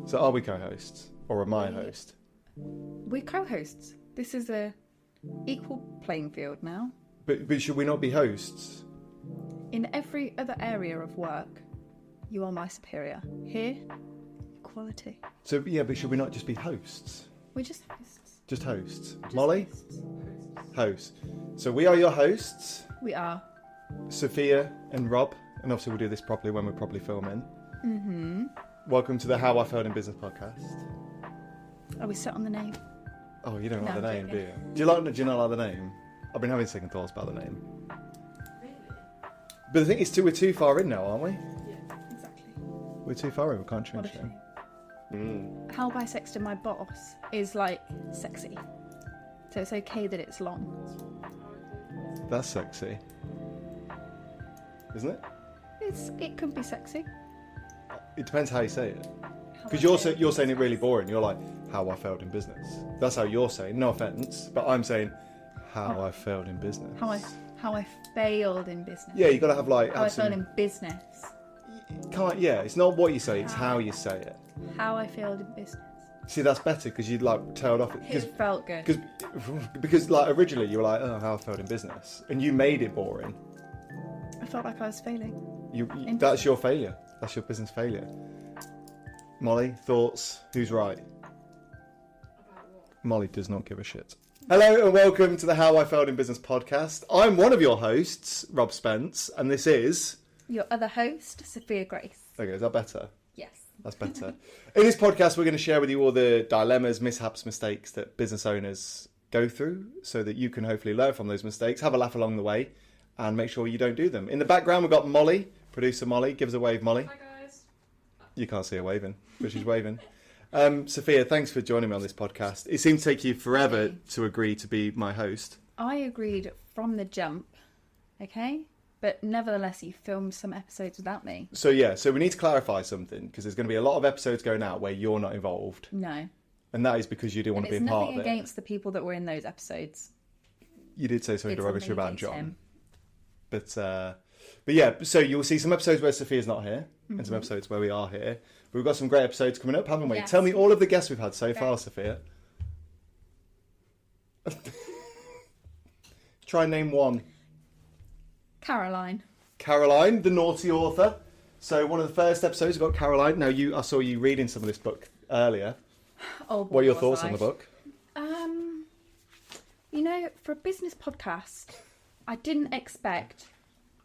So are we co-hosts? Or am I a host? We're co-hosts. This is a equal playing field now. But should we not be hosts? In every other area of work, you are my superior. Here, equality. So, yeah, but should we not just be hosts? We're just hosts. Just hosts. Just Molly? hosts. Hosts. So we are your hosts, We are. Sophia and Rob. And obviously we'll do this properly when we're properly filming. Mm-hmm. Welcome to the How I Failed in Business podcast. Are we set on the name? Oh, you don't No, like the I'm name, do joking. you? Do you not like the name? I've been having second thoughts about the name. Really? But the thing is, we're too far in now, aren't we? Yeah. Exactly. We're too far in, we can't What change a it. shame. How bisexted my boss is like sexy. So it's okay that it's long. That's sexy. Isn't it? It could be sexy. It depends how you say it. How Because I you're feel. saying it really boring. You're like, how I failed in business. That's how you're saying. No offence, but I'm saying how I failed in business. How I failed in business. Yeah, you got to have like How I failed absolute. in business. Can't. Yeah, it's not what you say. It's how you say it. How I failed in business. See, that's better because you'd like tailed off it. It felt good. Because like originally you were like, oh, how I failed in business, and you made it boring. I felt like I was failing. That's your failure. That's your business failure. Molly, thoughts? Who's right? About what? Molly does not give a shit. Hello and welcome to the How I Failed in Business podcast. I'm one of your hosts, Rob Spence, and this is... Your other host, Sophia Grace. Okay, is that better? Yes. That's better. In this podcast, we're going to share with you all the dilemmas, mishaps, mistakes that business owners go through so that you can hopefully learn from those mistakes, have a laugh along the way, and make sure you don't do them. In the background, we've got Molly, producer Molly. Give us a wave, Molly. Hi guys. You can't see her waving, but she's waving. Sophia, thanks for joining me on this podcast. It seemed to take you forever to agree to be my host. I agreed from the jump, okay? But nevertheless, you filmed some episodes without me. So we need to clarify something because there's going to be a lot of episodes going out where you're not involved, No. and that is because you didn't want to be It's a part nothing of it. against the people that were in those episodes. You did say something It's derogatory something about against John. him. But yeah, so you'll see some episodes where Sophia's not here and some episodes where we are here. But we've got some great episodes coming up, haven't we? Yes. Tell me all of the guests we've had so far, Okay. Sophia. Try and name one. Caroline. Caroline, the naughty author. So one of the first episodes we've got Caroline. Now I saw you reading some of this book earlier. Oh, boy, What are your was thoughts I. on the book? You know, for a business podcast, I didn't expect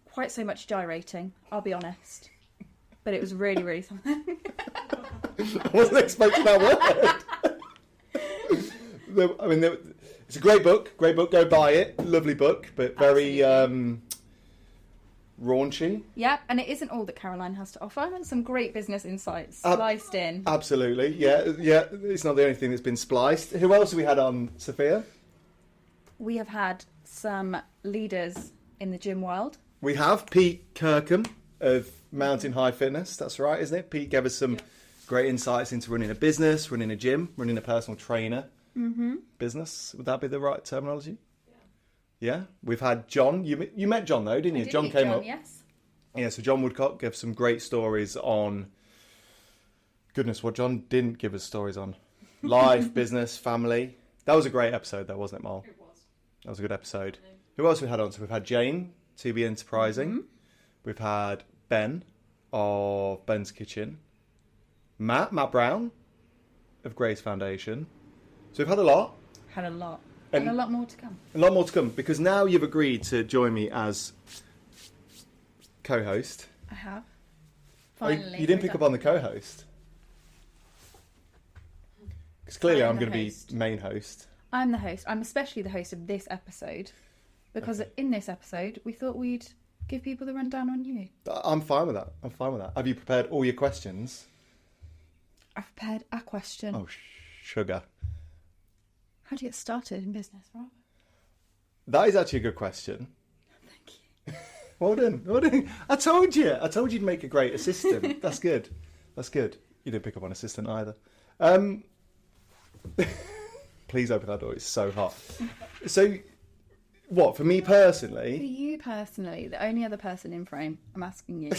quite so much gyrating, I'll be honest. But it was really, really something. I wasn't expecting that word. I mean, it's a great book. Great book. Go buy it. Lovely book, but very raunchy. Yeah, and it isn't all that Caroline has to offer. Some great business insights sliced in. Absolutely. Yeah. It's not the only thing that's been spliced. Who else have we had on, Sophia? We have had some leaders in the gym world. We have Pete Kirkham of Mountain High Fitness. That's right, isn't it? Pete gave us some great insights into running a business, running a gym, running a personal trainer business. Would that be the right terminology? Yeah. We've had John. You met John though, didn't you? John came up. Yes. Yeah. So John Woodcock gave some great stories on. Goodness, what John didn't give us stories on: life, business, family. That was a great episode, though, wasn't it, Mal? It was. That was a good episode. Who else we had on? So we've had Jane, To Be Enterprising. We've had Ben of Ben's Kitchen. Matt Brown of Grace Foundation. So we've had a lot. Had a lot. And- And a lot more to come. A lot more to come because now you've agreed to join me as co-host. I have. Oh, Finally. you didn't pick up on the co-host. Because clearly I am I'm the going to be host. main host. I'm the host. I'm especially the host of this episode. Because in this episode, we thought we'd give people the rundown on you. I'm fine with that. Have you prepared all your questions? I've prepared a question. Oh, sugar. How do you get started in business, Rob? That is actually a good question. Thank you. Well done. I told you'd make a great assistant. That's good. You didn't pick up on assistant either. Please open that door. It's so hot. So, what, for me For personally? you personally, the only other person in frame, I'm asking you.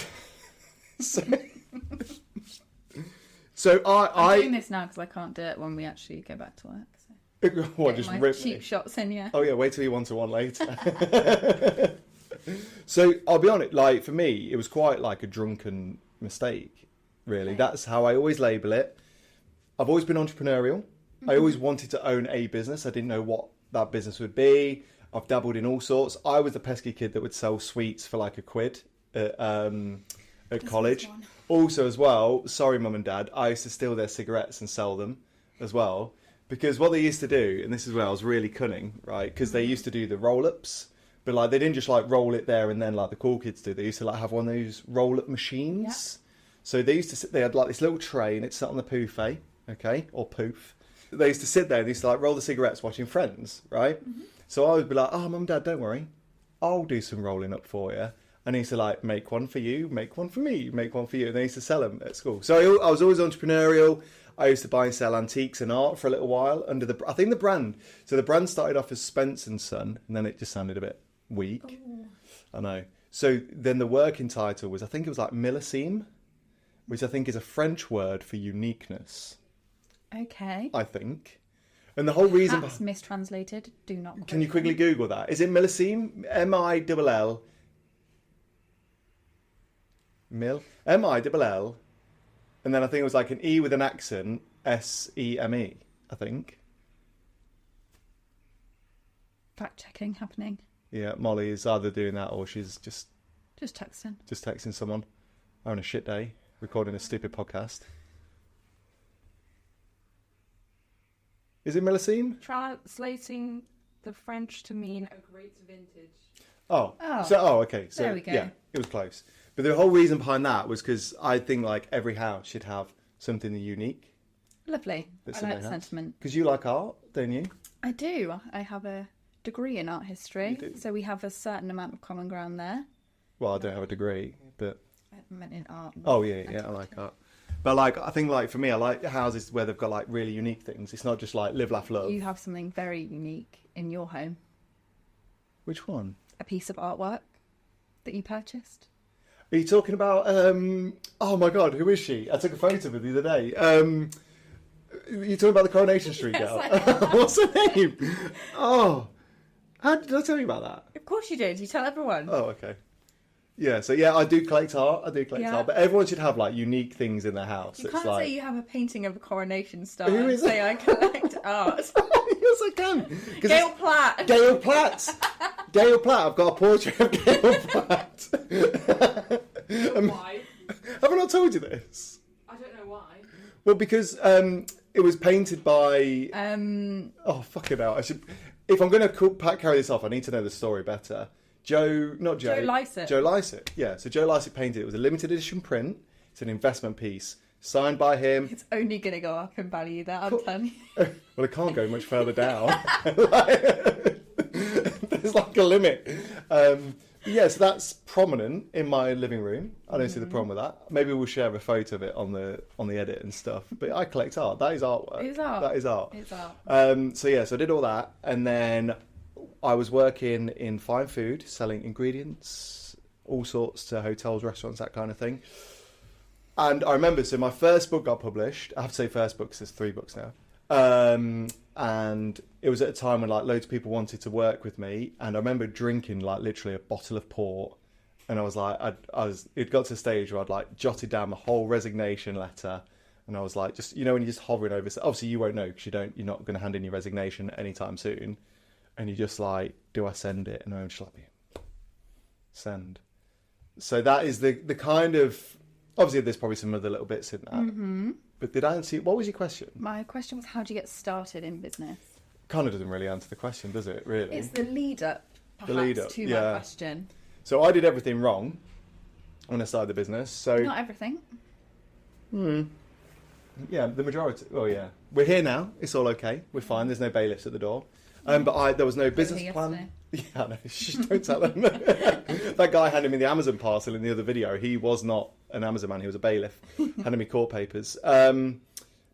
So I'm doing this now because I can't do it when we actually go back to work. So. What, just my rip cheap me? shots in, yeah. Oh yeah, wait till you want to one later. So I'll be honest, like for me, it was quite like a drunken mistake, really. Okay. That's how I always label it. I've always been entrepreneurial. I always wanted to own a business. I didn't know what that business would be. I've dabbled in all sorts. I was the pesky kid that would sell sweets for like £1 at college. Also, as well, sorry, mum and dad, I used to steal their cigarettes and sell them as well. Because what they used to do, and this is where I was really cunning, right? Because they used to do the roll-ups, but like they didn't just like roll it there and then like the cool kids do. They used to like have one of those roll-up machines. Yep. So they used to sit, they had like this little tray and it sat on the pouffe, okay, or poof. They used to sit there and they used to like roll the cigarettes watching Friends, right? So I would be like, oh, mum and dad, don't worry. I'll do some rolling up for you. And he used to like, make one for you, make one for me, make one for you. And they used to sell them at school. So I was always entrepreneurial. I used to buy and sell antiques and art for a little while under the, I think the brand. So the brand started off as Spence and Son, and then it just sounded a bit weak. Ooh. I know. So then the working title was, I think it was like millésime, which I think is a French word for uniqueness. Okay. I think. And the whole reason... That's mistranslated. Do not quote Can you me. quickly Google that? Is it millésime? M-I-L-L. Mill? M-I-L-L. And then I think it was like an E with an accent. S-E-M-E, I think. Fact checking happening. Yeah, Molly is either doing that or she's just Just texting. someone. Having a shit day. Recording a stupid podcast. Is it millésime? Translating the French to mean a great vintage. Oh. Oh. Okay. So, There we go. yeah, it was close. But the whole reason behind that was because I think like every house should have something unique. Lovely. That's I in like the their house. sentiment. Because you like art, don't you? I do. I have a degree in art history, You do? so we have a certain amount of common ground there. Well, I don't have a degree, but... I meant in art. Oh, yeah, I like art. But like, I think like for me, I like houses where they've got like really unique things. It's not just like live, laugh, love. You have something very unique in your home. Which one? A piece of artwork that you purchased. Are you talking about, oh my God, who is she? I took a photo of her the other day. You talking about the Coronation Street girl? What's her name? Oh, how did I tell you about that? Of course you did. You tell everyone. Oh, okay. Yeah, so yeah, I do collect art. Yeah. Art, but everyone should have like unique things in their house. You It's can't like... say you have a painting of a coronation star Who and is say I collect art. Yes, I can. 'Cause Gail it's- Platt. Gail Platt. Gail Platt. I've got a portrait of Gail Platt. Why? Have I not told you this? I don't know why. Well, because it was painted by. Um, Oh, fucking hell! I should. If I'm going to carry this off, I need to know the story better. Joe Lycett. Joe Lycett. Yeah. So Joe Lycett painted it. It was a limited edition print. It's an investment piece signed by him. it's only going to go up in value, that I'm telling you. Well, it can't go much further down. There's like a limit. Yeah, so that's prominent in my living room. I don't see the problem with that. Maybe we'll share a photo of it on the edit and stuff. But I collect art. That is artwork. It's art. That is art. It's art. So yeah, so I did all that, and then I was working in fine food, selling ingredients, all sorts to hotels, restaurants, that kind of thing. And I remember, so my first book got published. I have to say first book because there's 3 books now. And it was at a time when like loads of people wanted to work with me, and I remember drinking like literally a bottle of port, and I was like, it got to a stage where I'd like jotted down my whole resignation letter, and I was like, just, you know, when you're just hovering over, obviously you won't know because you're not going to hand in your resignation anytime soon, and you're just like, do I send it? And I'm just like, send. So that is the kind of, obviously there's probably some other little bits in that. Mm-hmm. But did I answer? What was your question? My question was, how do you get started in business? Kind of doesn't really answer the question, does it? Really? It's the lead up, perhaps, lead up, to yeah. my question. So I did everything wrong when I started the business. So Not everything. yeah, the majority. Oh yeah, we're here now. It's all okay. We're fine. There's no bailiffs at the door. But there was no business here plan. Yeah, no, shh, don't tell them. That guy handed me the Amazon parcel in the other video. He was not an Amazon man. He was a bailiff. Handed me court papers. But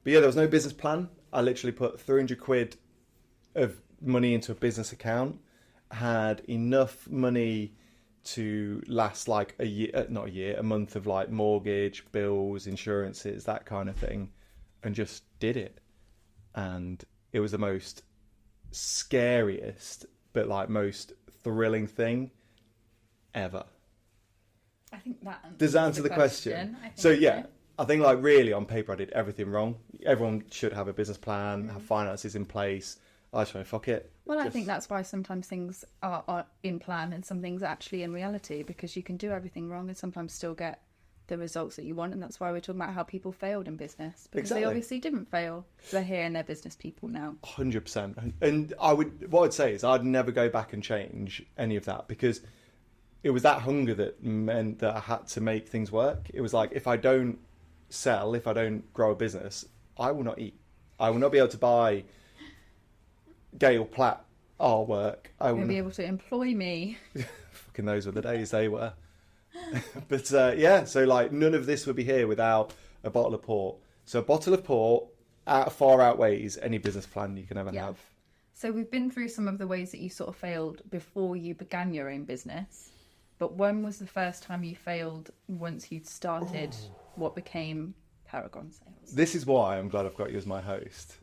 yeah, there was no business plan. I literally put 300 quid of money into a business account. Had enough money to last like a year, not a year, a month of like mortgage, bills, insurances, that kind of thing. and just did it. And it was the most scariest, but like most thrilling thing ever. I think that does that answer the question? So yeah, I think like really on paper I did everything wrong. Everyone should have a business plan, have finances in place. I just went, fuck it. Well, I think that's why sometimes things are in plan and some things are actually in reality, because you can do everything wrong and sometimes still get the results that you want. And that's why we're talking about how people failed in business, because they obviously didn't fail. They're here and they're business people now. 100%. And what I'd say is I'd never go back and change any of that, because it was that hunger that meant that I had to make things work. It was like, if I don't sell, if I don't grow a business, I will not eat. I will not be able to buy Gail Platt artwork. I won't be able to employ me. Fucking those were the days they were. But yeah, so like none of this would be here without a bottle of port. So a bottle of port far outweighs any business plan you can ever have. So we've been through some of the ways that you sort of failed before you began your own business. But when was the first time you failed once you'd started what became Paragon Sales? This is why I'm glad I've got you as my host.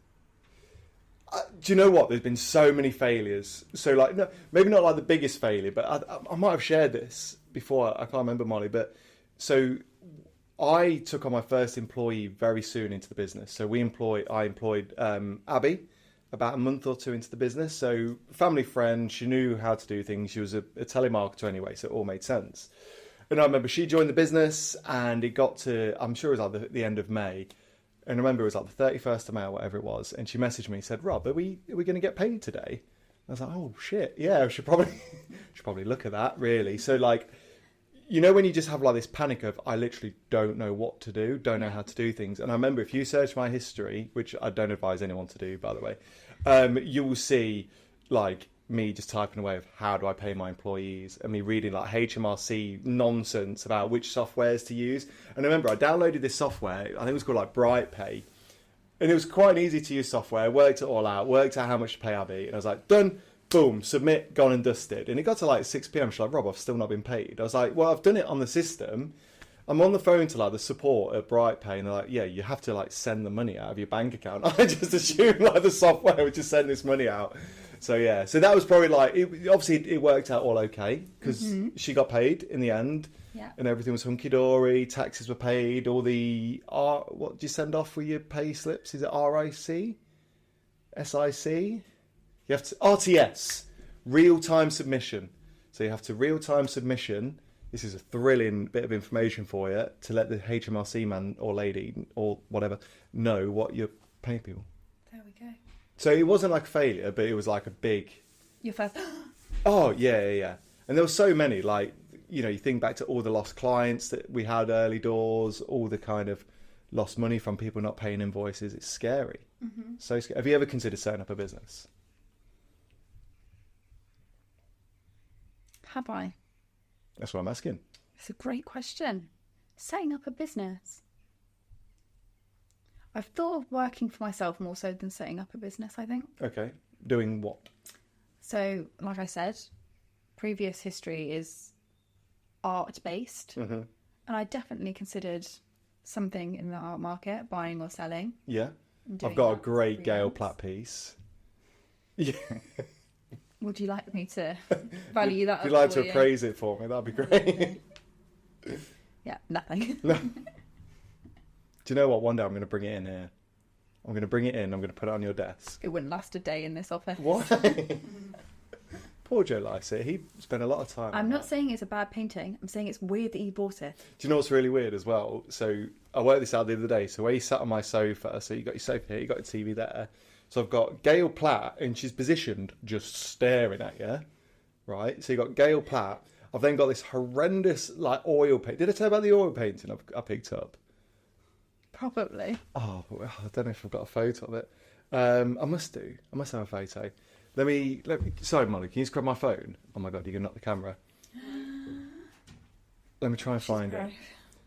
Do you know what? There's been so many failures. So, like, no, maybe not like the biggest failure, but I might have shared this before. I can't remember, Molly. But so I took on my first employee very soon into the business. So I employed Abby about a month or two into the business. So family friend, she knew how to do things. She was a telemarketer anyway, so it all made sense. And I remember she joined the business, and it got to, I'm sure it was like the end of May. And I remember it was like the 31st of May or whatever it was. And she messaged me and said, Rob, are we going to get paid today? I was like, oh shit, yeah, I should probably look at that, really. So like, you know, when you just have like this panic of, I literally don't know what to do, don't know how to do things. And I remember if you search my history, which I don't advise anyone to do, by the way, you will see like me just typing away of how do I pay my employees, and me reading like HMRC nonsense about which softwares to use. And I remember I downloaded this software, I think it was called like BrightPay, and it was quite an easy to use software, worked it all out, worked out how much to pay Abby, and I was like, done, boom, submit, gone and dusted. And it got to like 6 p.m, she's like, Rob, I've still not been paid. I was like, well, I've done it on the system. I'm on the phone to like the support at BrightPay, and they're like, yeah, you have to like send the money out of your bank account. I just assumed like the software would just send this money out. So yeah, so that was probably like, obviously it worked out all okay, because she got paid in the end, and everything was hunky-dory, taxes were paid, all the, what do you send off with your pay slips? Is it RIC? SIC? You have to, RTS, real-time submission. So you have to real-time submission. This is a thrilling bit of information for you, to let the HMRC man or lady or whatever know what you're paying people. There we go. So it wasn't like a failure, but it was like a big... Your first... Oh, yeah. And there were so many, like, you know, you think back to all the lost clients that we had early doors, all the kind of lost money from people not paying invoices. It's scary. Mm-hmm. So scary. Have you ever considered setting up a business? Have I? That's what I'm asking. It's a great question. Setting up a business. I've thought of working for myself more so than setting up a business, I think. Okay. Doing what? So, like I said, previous history is art-based. Mm-hmm. And I definitely considered something in the art market, buying or selling. Yeah. I've got a great Gail Platt piece. Yeah. Would you like me to value that? If you'd like to appraise it for me, that'd be great. Yeah, nothing. No. Do you know what? One day I'm going to bring it in here. I'm going to bring it in. I'm going to put it on your desk. It wouldn't last a day in this office. Why? Poor Joe likes it. He spent a lot of time. I'm not saying it's a bad painting. I'm saying it's weird that he bought it. Do you know what's really weird as well? So I worked this out the other day. So where you sat on my sofa, so you got your sofa here, you got your TV there. So I've got Gail Platt, and she's positioned just staring at you, right? So you got Gail Platt. I've then got this horrendous like oil paint. Did I tell you about the oil painting I picked up? Probably. Oh, well, I don't know if I've got a photo of it. I must do. I must have a photo. Let me. Sorry, Molly. Can you just grab my phone? Oh my god, you can knock the camera. Let me try and find it.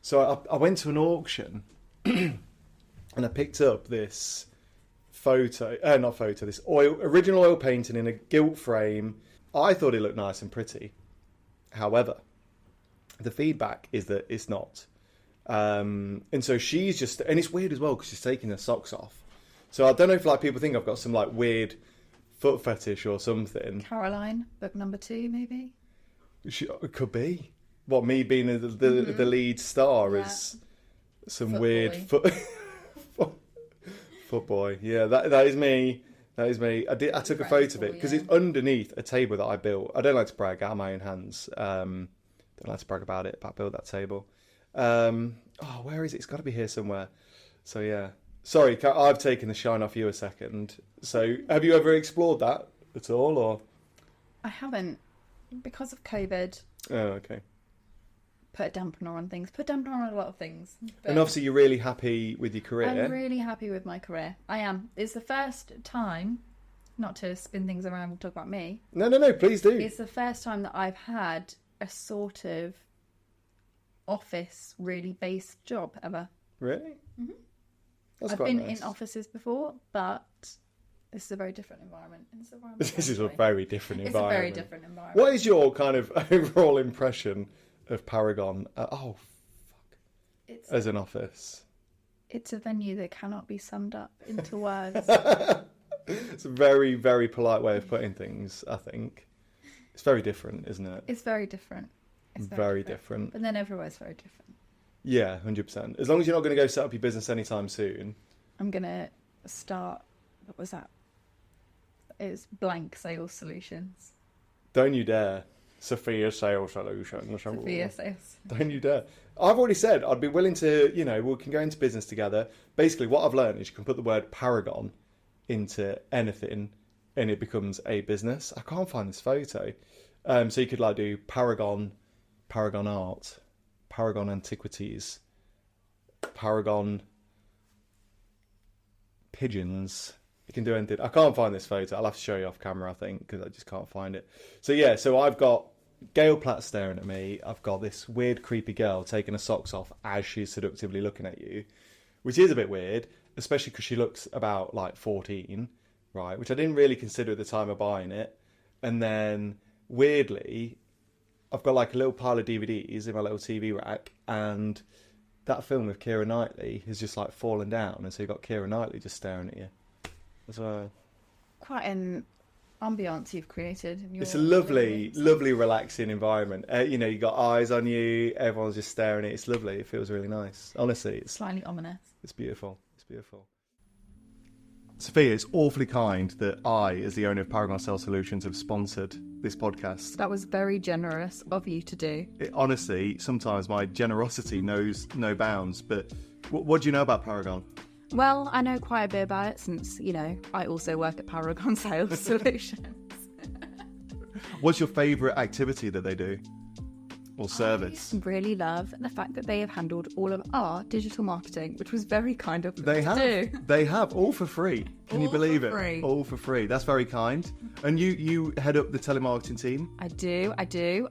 So I went to an auction, and I picked up this this original oil painting in a gilt frame. I thought it looked nice and pretty. However, the feedback is that it's not. And so she's just, and it's weird as well because she's taking her socks off. So I don't know if like people think I've got some like weird foot fetish or something. Caroline, book number 2, maybe. It could be. What, me being the lead star is some weird foot boy. Yeah, that is me. That is me. I took a photo of it because it's underneath a table that I built. I don't like to brag out of my own hands. Don't like to brag about it, but I built that table. Where is it? It's got to be here somewhere. So yeah. Sorry, I've taken the shine off you a second. So have you ever explored that at all, or? I haven't, because of COVID. Oh, okay. Put a dampener on things. Put a dampener on a lot of things. And obviously you're really happy with your career. I'm really happy with my career. I am. It's the first time, not to spin things around and talk about me. No, please do. It's the first time that I've had a sort of office really based job ever. Really? Mm-hmm. That's I've quite been nice. in offices before, but this is a very different environment. This is a very different environment. It's a very different environment. What is your kind of overall impression of Paragon? As an office. It's a venue that cannot be summed up into words. It's a very, very polite way of putting things, I think. It's very different, isn't it? It's very different. It's very different. But then everywhere's very different. Yeah, 100%. As long as you're not going to go set up your business anytime soon. I'm going to start, what was that? It's blank sales solutions. Don't you dare. Sophia Sales Solutions. Sophia Sales. Don't you dare. I've already said I'd be willing to, we can go into business together. Basically, what I've learned is you can put the word Paragon into anything and it becomes a business. I can't find this photo. So you could like do Paragon Art, Paragon Antiquities, Paragon Pigeons. You can do anything. I can't find this photo. I'll have to show you off camera, I think, because I just can't find it. So yeah, so I've got Gail Platt staring at me. I've got this weird, creepy girl taking her socks off as she's seductively looking at you, which is a bit weird, especially because she looks about like 14, right? Which I didn't really consider at the time of buying it. And then weirdly, I've got like a little pile of DVDs in my little TV rack, and that film with Keira Knightley has just like fallen down, and so you've got Keira Knightley just staring at you. So quite an ambiance you've created. It's a lovely, relaxing environment. You got eyes on you. Everyone's just staring at you. It's lovely. It feels really nice. Honestly, it's slightly ominous. It's beautiful. It's beautiful. Sophia, it's awfully kind that I, as the owner of Paragon Sales Solutions, have sponsored this podcast. That was very generous of you to do. Honestly, sometimes my generosity knows no bounds. But what do you know about Paragon? Well, I know quite a bit about it since, I also work at Paragon Sales Solutions. What's your favourite activity that they do? Or service? I really love the fact that they have handled all of our digital marketing, which was very kind of them to do. They have, all for free. Can you believe it? Free. All for free. That's very kind. And you head up the telemarketing team? I do.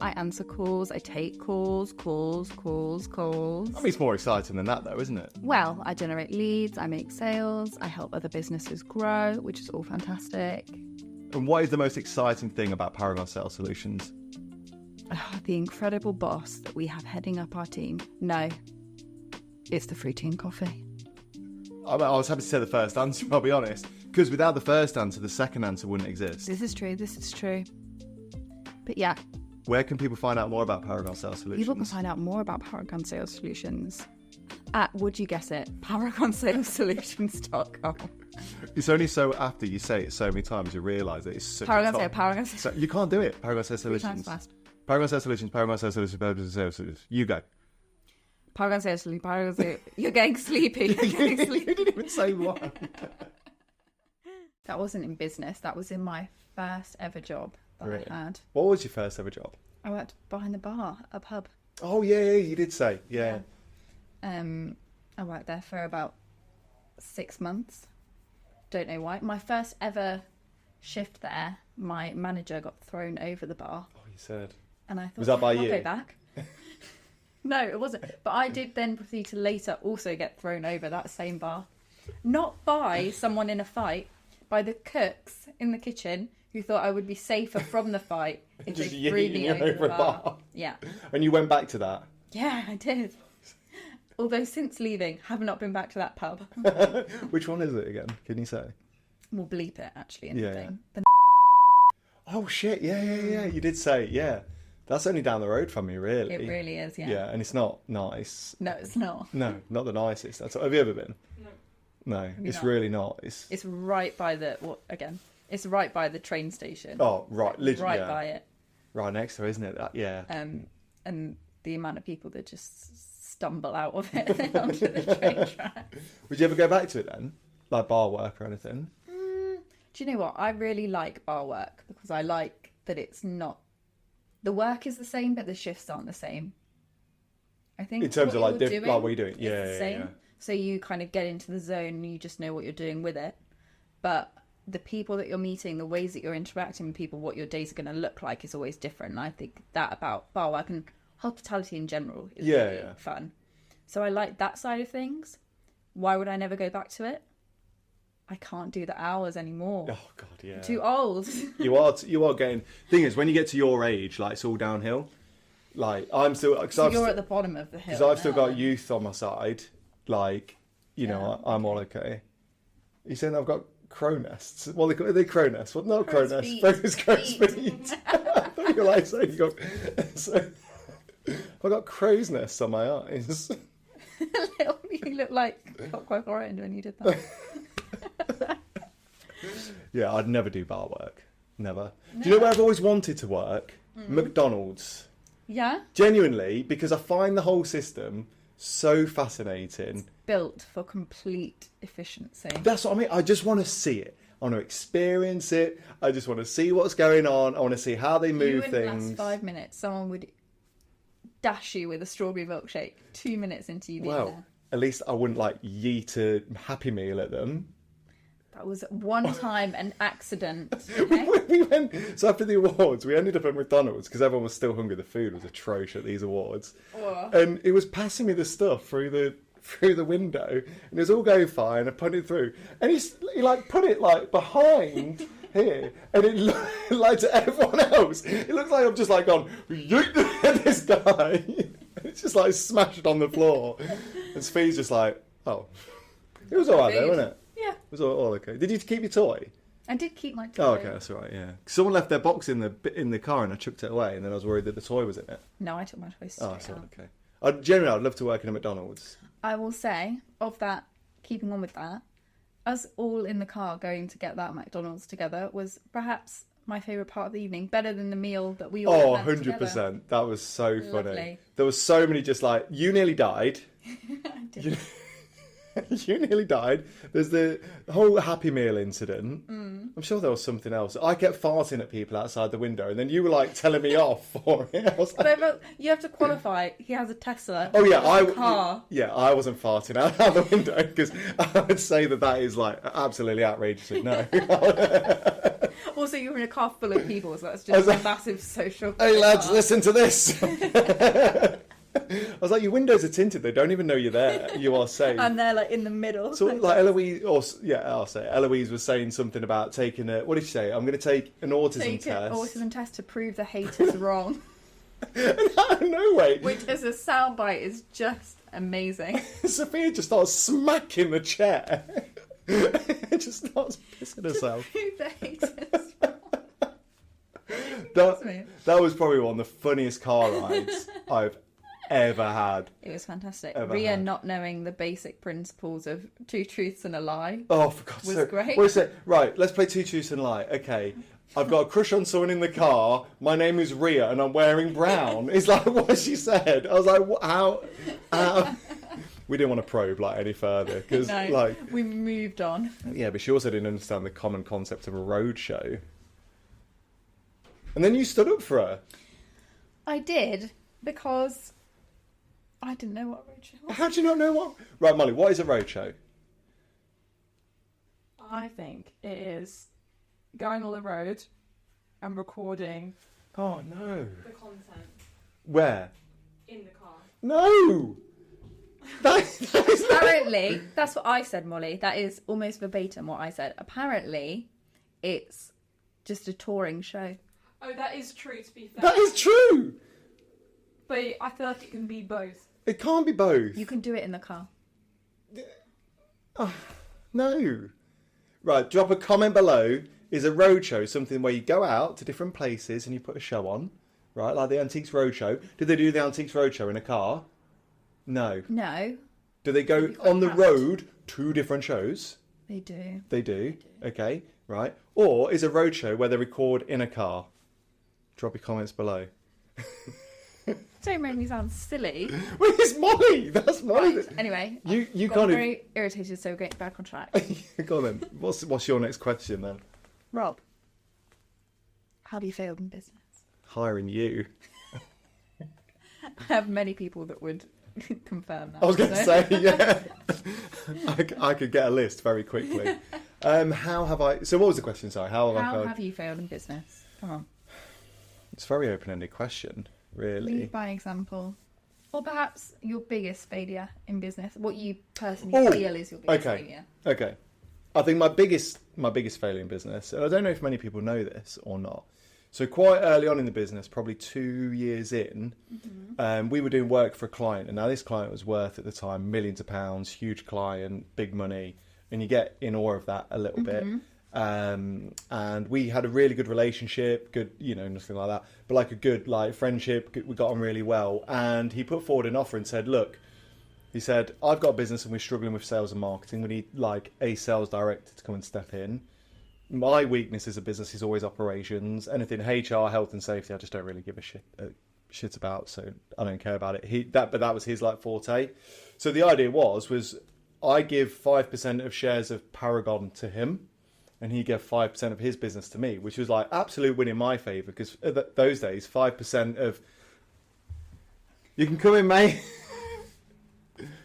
I answer calls. I take calls. I mean, it's more exciting than that, though, isn't it? Well, I generate leads. I make sales. I help other businesses grow, which is all fantastic. And what is the most exciting thing about Paragon Sales Solutions? The incredible boss that we have heading up our team. No, it's the free tea and coffee. I was happy to say the first answer, I'll be honest. Because without the first answer, the second answer wouldn't exist. This is true. But yeah. Where can people find out more about Paragon Sales Solutions? People can find out more about Paragon Sales Solutions at, would you guess it, paragonsalessolutions.com. It's only so after you say it so many times you realise that it's such Paragon. So you can't do it. Paragon Sales Solutions. 3 times fast. Paragon Sales Solutions, Paragon Sales Solutions, Paragon Sales Solutions. You go. Paragon Sales Solutions, You're getting sleepy. You didn't even say one. That wasn't in business. That was in my first ever job that I had. What was your first ever job? I worked behind the bar, a pub. Oh, yeah, you did say. Yeah. I worked there for about 6 months. Don't know why. My first ever shift there, my manager got thrown over the bar. Oh, you said. And I thought, was that by I'll you? go back. No, it wasn't. But I did then proceed to later also get thrown over that same bar. Not by someone in a fight, by the cooks in the kitchen who thought I would be safer from the fight if Just they threw me over the bar. Yeah. And you went back to that? Yeah, I did. Although since leaving, have not been back to that pub. Which one is it again? Can you say? We'll bleep it, actually, in Yeah, the thing. Oh, shit. Yeah. You did say, yeah. That's only down the road from me, really. It really is, yeah. Yeah, and it's not nice. No, it's not. No, not the nicest. Have you ever been? No, it's not. really not. It's right by the... It's right by the train station. Oh, right. Literally, right by it. Right next to it, isn't it? Yeah. And the amount of people that just stumble out of it onto the train track. Would you ever go back to it then? Like bar work or anything? Do you know what? I really like bar work because I like that it's not... The work is the same, but the shifts aren't the same. I think in terms of like what you're doing. Yeah. So you kind of get into the zone and you just know what you're doing with it. But the people that you're meeting, the ways that you're interacting with people, what your days are going to look like is always different. And I think that about bar work and hospitality in general is really fun. So I like that side of things. Why would I never go back to it? I can't do the hours anymore. Oh God, yeah. I'm too old. You are getting. Thing is, when you get to your age, like it's all downhill. Like I'm still. So you're at the bottom of the hill. Because I've still got youth on my side. Like know, I'm all okay. You saying I've got crow nests? Well, are they crow nests? Well, not crow nests. It's crow's feet. I thought you were like saying you got. So, I've got crow's nests on my eyes. You look like Clockwork Orange when you did that. Yeah, I'd never do bar work. Never. No. Do you know where I've always wanted to work? McDonald's. Yeah? Genuinely, because I find the whole system so fascinating. It's built for complete efficiency. That's what I mean. I just want to see it. I want to experience it. I just want to see what's going on. I want to see how they move things. Last 5 minutes, someone would dash you with a strawberry milkshake 2 minutes into you being there. At least I wouldn't like yeet a Happy Meal at them. That was one time an accident. Okay? So after the awards, we ended up at McDonald's because everyone was still hungry. The food was atrocious at these awards. Oh. And it was passing me the stuff through the window, and it was all going fine. I put it through, and he like put it like behind here, and it like to everyone else, it looks like I've just like gone at this guy. It's just like smashed on the floor, and Sophia's just like, oh, it was all right though, wasn't it? Yeah. It was all okay. Did you keep your toy? I did keep my toy. Oh, okay, that's all right, yeah. Someone left their box in the car and I chucked it away, and then I was worried that the toy was in it. No, I took my toy straight out. Okay. Generally, I'd love to work in a McDonald's. I will say, of that, keeping on with that, us all in the car going to get that McDonald's together was perhaps my favourite part of the evening. Better than the meal that we all had 100%. Together. That was so funny. Lovely. There was so many just like, you nearly died. I did. You nearly died. There's the whole Happy Meal incident. I'm sure there was something else. I kept farting at people outside the window, and then you were like telling me off for it. I was like... But you have to qualify. He has a Tesla. Oh yeah, I wasn't farting out the window because I would say that is like absolutely outrageously no. Also, you were in a car full of people, so that's just a massive social. Hey lads, listen to this. I was like, your windows are tinted. They don't even know you're there. You are safe. And they're like in the middle. So like Eloise, I'll say Eloise was saying something about taking a. What did she say? I'm going to take an autism test. An autism test to prove the haters wrong. No way. Which as a soundbite is just amazing. Sophia just starts smacking the chair. Just starts pissing herself. To prove the haters wrong. That was probably one of the funniest car rides I've ever had. It was fantastic. Ria not knowing the basic principles of 2 truths and a lie. Oh, for God's sake. Was great. What is it? Right, let's play 2 truths and a lie. Okay. I've got a crush on someone in the car. My name is Ria and I'm wearing brown. It's like what she said. I was like, how? We didn't want to probe like any further because we moved on. Yeah, but she also didn't understand the common concept of a roadshow. And then you stood up for her. I did because I didn't know what a roadshow was. How do you not know what? Right, Molly, what is a roadshow? I think it is going on the road and recording. Oh no. The content. Where? In the car. No. Apparently, that's what I said, Molly. That is almost verbatim what I said. Apparently, it's just a touring show. Oh, that is true, to be fair. That is true. But I feel like it can be both. It can't be both. You can do it in the car. No. Right, drop a comment below. Is a roadshow something where you go out to different places and you put a show on? Right, like the Antiques Roadshow. Did they do the Antiques Roadshow in a car? No. No. Do they go on the road to different shows? They do. They do. Okay, right. Or is a roadshow where they record in a car? Drop your comments below. Don't make me sound silly. Well, it's Molly. That's Molly. Right. Anyway, You got kind of very irritated, so we're getting back on track. go on then. What's your next question then? Rob, have you failed in business? Hiring you. I have many people that would confirm that. I was going to say, yeah. I could get a list very quickly. How have I... So what was the question, sorry? How have you failed in business? Come on. It's a very open-ended question, really. Lead by example. Or perhaps your biggest failure in business. What you personally feel is your biggest failure. Okay. I think my biggest failure in business, and I don't know if many people know this or not. So quite early on in the business, probably 2 years in, we were doing work for a client. And now this client was worth at the time millions of pounds, huge client, big money. And you get in awe of that a little bit. And we had a really good relationship, good, nothing like that. But like a good friendship, we got on really well. And he put forward an offer and said, look, he said, I've got a business and we're struggling with sales and marketing. We need a sales director to come and step in. My weakness as a business is always operations. Anything HR, health and safety, I just don't really give a shit about. So I don't care about it. But that was his forte. So the idea was I give 5% of shares of Paragon to him and he gave 5% of his business to me, which was absolute win in my favour because those days, 5% of... You can come in, mate.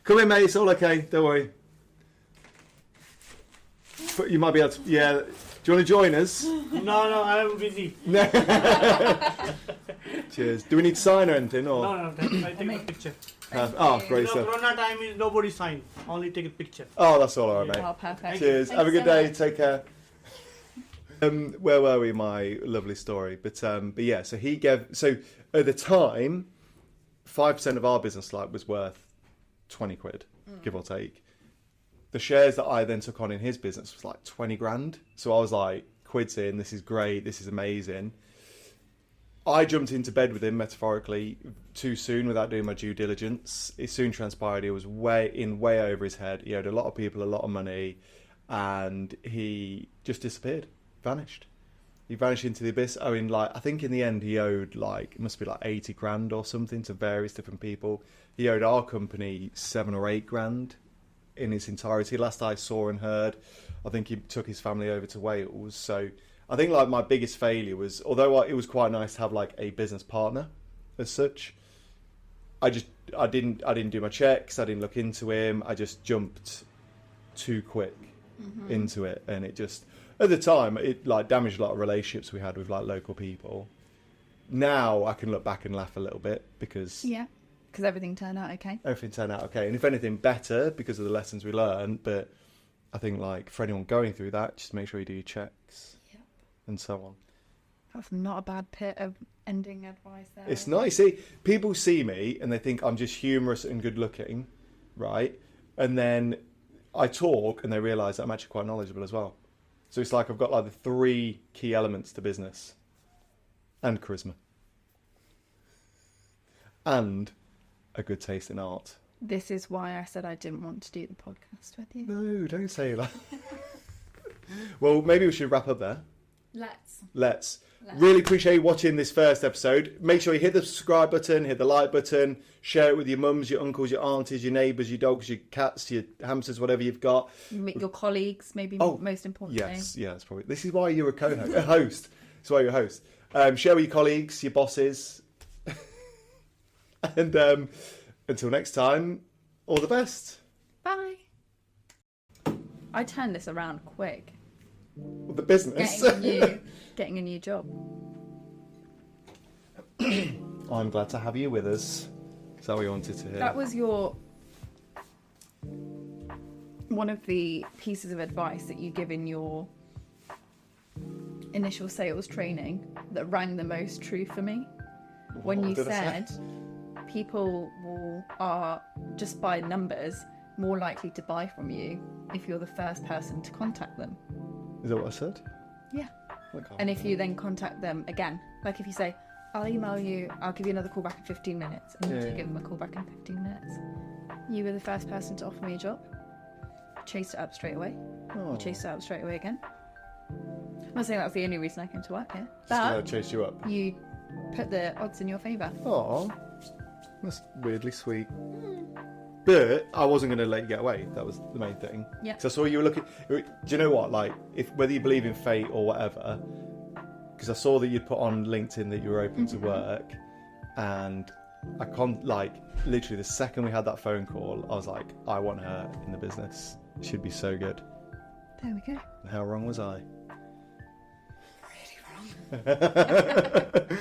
Come in, mate. It's all okay. Don't worry. But you might be able to... Yeah. Do you want to join us? No, I'm busy. Cheers. Do we need to sign or anything? Or? No, I take a picture. Great stuff. Corona time is nobody sign. Only take a picture. Oh, that's all right, mate. Oh, perfect. Cheers. Thanks Have a good so day. much. Take care. Where were we? My lovely story. But yeah, so he gave... So at the time, 5% of our business was worth 20 quid, give or take. The shares that I then took on in his business was 20 grand. So I was quids in, this is great, this is amazing. I jumped into bed with him, metaphorically, too soon without doing my due diligence. It soon transpired he was way over his head. He owed a lot of people a lot of money and he just disappeared, vanished. He vanished into the abyss. I mean, I think in the end he owed it must be 80 grand or something to various different people. He owed our company 7 or 8 grand in its entirety. Last I saw and heard, I think he took his family over to Wales. So I think my biggest failure was, although it was quite nice to have a business partner as such, I didn't do my checks. I didn't look into him. I just jumped too quick into it, and it just, at the time, it damaged a lot of relationships we had with local people. Now I can look back and laugh a little bit because everything turned out okay. Everything turned out okay, and if anything, better because of the lessons we learned. But I think for anyone going through that, just make sure you do your checks and so on. That's not a bad bit of ending advice there. It's not. You see, people see me and they think I'm just humorous and good looking, right? And then I talk and they realise that I'm actually quite knowledgeable as well. So it's I've got the 3 key elements to business. And charisma. And a good taste in art. This is why I said I didn't want to do the podcast with you. No, don't say that. Well, maybe we should wrap up there. Let's. Really appreciate you watching this first episode. Make sure you hit the subscribe button, hit the like button, share it with your mums, your uncles, your aunties, your neighbours, your dogs, your cats, your hamsters, whatever you've got. Your colleagues, maybe most importantly. Yes, that's probably. This is why you're a host. That's why you're a host. Share with your colleagues, your bosses. And until next time, all the best. Bye. I turned this around quick. The business. Getting a new job. I'm glad to have you with us. Is that what you wanted to hear? That was one of the pieces of advice that you give in your initial sales training that rang the most true for me. When you said people are just by numbers more likely to buy from you if you're the first person to contact them. Is that what I said? Yeah. Okay. And if you then contact them again, like if you say, I'll email you, I'll give you another call back in 15 minutes, and you give them a call back in 15 minutes, you were the first person to offer me a job. Chased it up straight away. Oh. Chased it up straight away again. I'm not saying that was the only reason I came to work here, Just gonna but chase you up. you put the odds in your favour. Oh, that's weirdly sweet. But I wasn't going to let you get away. That was the main thing. Yeah. So I saw you were looking. Do you know what? Like, whether you believe in fate or whatever, because I saw that you'd put on LinkedIn that you were open to work, and I literally the second we had that phone call, I was like, I want her in the business. She'd be so good. There we go. And how wrong was I? Really wrong.